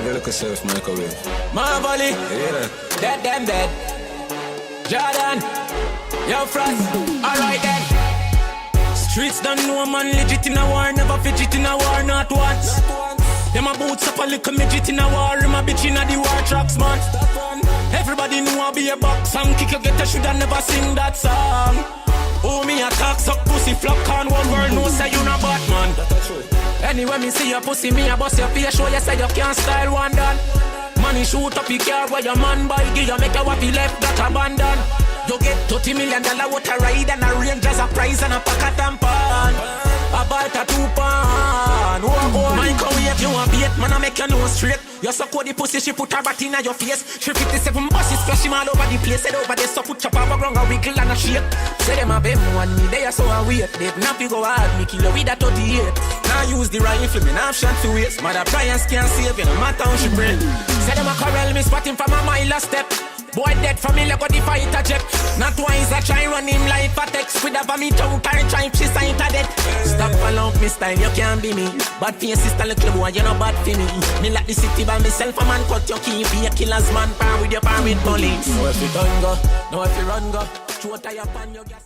Have a look at yourself, microwave. Marvally, Yeah. dead them dead. Jordan, yo Frost, alright then. Streets don't know a man legit in a war, never fidget in a war, not once. Them a boots up a little midget in a war, him a bitch in a the war tracks, man. Everybody know I be a box and kick you get a shoulda never sing that song. Oh me a talk suck pussy flop can one word no say you not Batman. Anyway me see your pussy me a bust your face show you say you can't style one done. Money shoot up your car where your man buy give you make your waffy left that abandon. You get $30 million what a ride and a range as a prize and a pack of tampon. A bite a 2 pound. Oh, microwave you a bait man I make your nose straight. You suck out the pussy she put her bat in your face. 357 buses splash him all over the place. Said over there so put chop over ground a wiggle and a shake. Say them a bem one me they are so a wait. They not fi go hard me kill you with a 38. Now use the rifle me now shot to waste. Mother Brian's can't save you no matter how she bring. Say them a quarrel me spot him from a mile a step. Boy dead familiar got the fighter jet. Not twice I try run him like a text. With a vomit out and try she sign to death. Stop along me style you can't be me. Bad for your sister little boy you no bad for me. Me like the city by myself a man cut your key. Be a killer's man par with your par with police. Know if you done go, know if you run go. Throw a tire upon your gas.